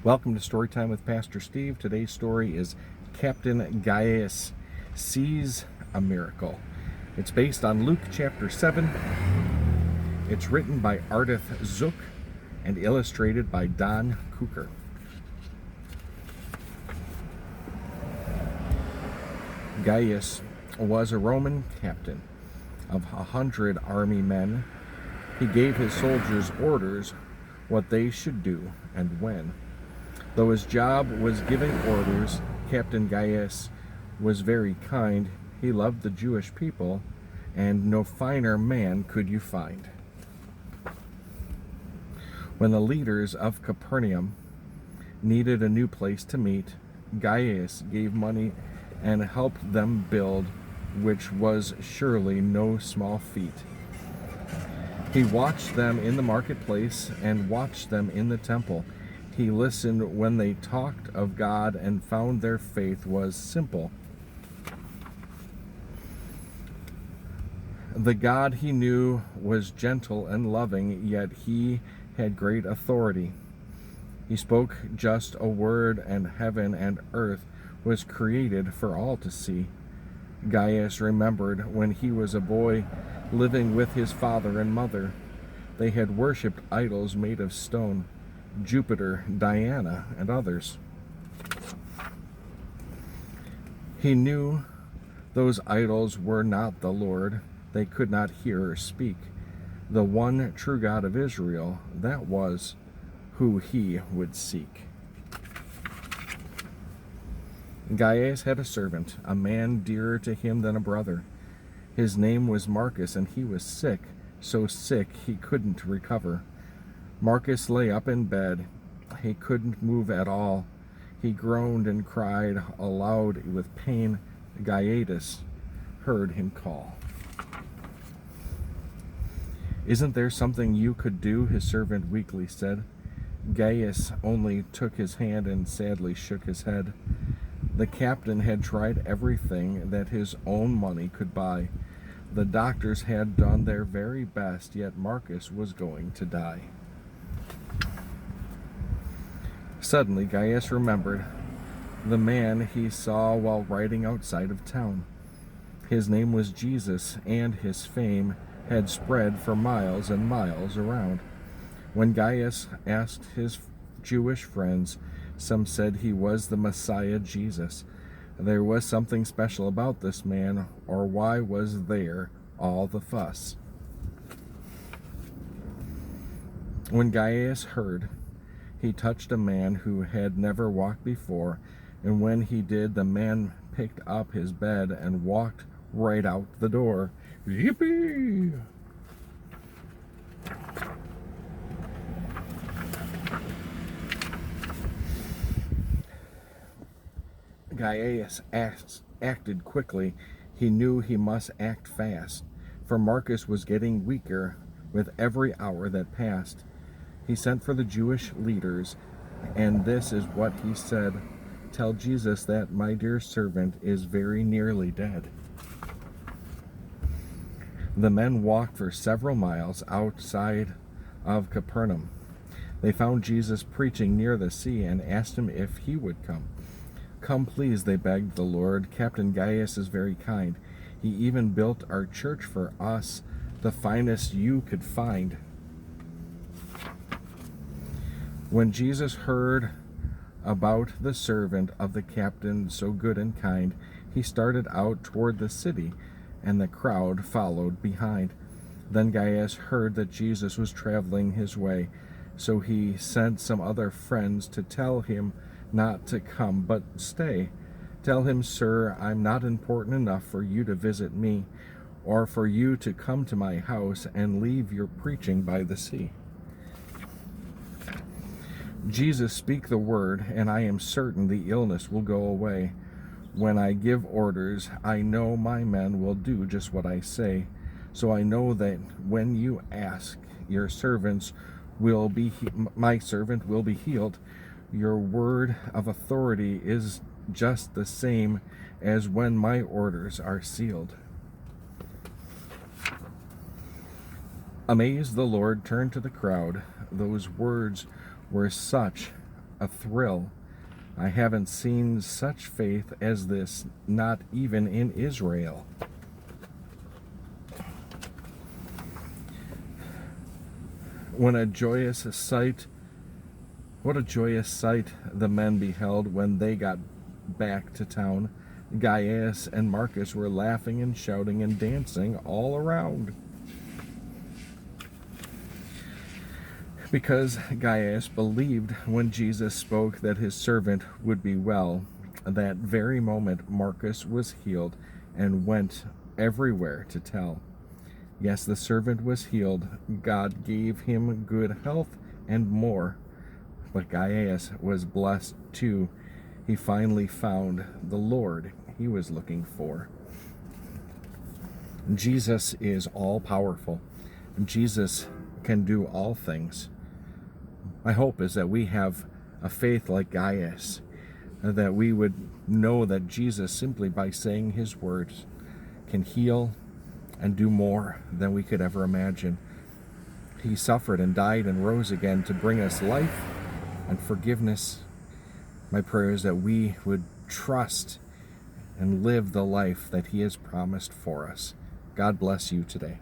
Welcome to Storytime with Pastor Steve. Today's story is Captain Gaius Sees a Miracle. It's based on Luke chapter 7. It's written by Ardith Zook and illustrated by Don Cooker. Gaius was a Roman captain of 100 army men. He gave his soldiers orders what they should do and when. Though his job was giving orders, Captain Gaius was very kind. He loved the Jewish people, and no finer man could you find. When the leaders of Capernaum needed a new place to meet, Gaius gave money and helped them build, which was surely no small feat. He watched them in the marketplace and watched them in the temple. He listened when they talked of God and found their faith was simple. The God he knew was gentle and loving, yet he had great authority. He spoke just a word, and heaven and earth was created for all to see. Gaius remembered when he was a boy living with his father and mother. They had worshipped idols made of stone, Jupiter, Diana, and others. He knew those idols were not the Lord. They could not hear or speak. The one true God of Israel, that was who he would seek. Gaius had a servant, a man dearer to him than a brother. His name was Marcus, and he was sick, so sick he couldn't recover. Marcus lay up in bed. He couldn't move at all. He groaned and cried aloud with pain. Gaius heard him call. "Isn't there something you could do?" his servant weakly said. Gaius only took his hand and sadly shook his head. The captain had tried everything that his own money could buy. The doctors had done their very best, yet Marcus was going to die. Suddenly, Gaius remembered the man he saw while riding outside of town. His name was Jesus, and his fame had spread for miles and miles around. When Gaius asked his Jewish friends, some said he was the Messiah Jesus. There was something special about this man, or why was there all the fuss? When Gaius heard, he touched a man who had never walked before, and when he did, the man picked up his bed and walked right out the door. Yippee! Gaius acted quickly. He knew he must act fast, for Marcus was getting weaker with every hour that passed. He sent for the Jewish leaders, and this is what he said: "Tell Jesus that my dear servant is very nearly dead." The men walked for several miles outside of Capernaum. They found Jesus preaching near the sea and asked him if he would come. "Come, please," they begged the Lord. "Captain Gaius is very kind. He even built our church for us, the finest you could find." When Jesus heard about the servant of the captain, so good and kind, he started out toward the city, and the crowd followed behind. Then Gaius heard that Jesus was traveling his way, so he sent some other friends to tell him not to come, but stay. "Tell him, sir, I'm not important enough for you to visit me, or for you to come to my house and leave your preaching by the sea. Jesus, speak the word, and I am certain the illness will go away. When I give orders, I know my men will do just what I say. So I know that when you ask, your servants will be, my servant will be healed. Your word of authority is just the same as when my orders are sealed." Amazed, the Lord turned to the crowd. Those words were such a thrill. I haven't seen such faith as this, not even in Israel. What a joyous sight the men beheld when they got back to town. Gaius and Marcus were laughing and shouting and dancing all around. Because Gaius believed when Jesus spoke that his servant would be well, that very moment Marcus was healed and went everywhere to tell. Yes, the servant was healed. God gave him good health and more. But Gaius was blessed too. He finally found the Lord he was looking for. Jesus is all powerful. Jesus can do all things. My hope is that we have a faith like Gaius, that we would know that Jesus, simply by saying his words, can heal and do more than we could ever imagine. He suffered and died and rose again to bring us life and forgiveness. My prayer is that we would trust and live the life that he has promised for us. God bless you today.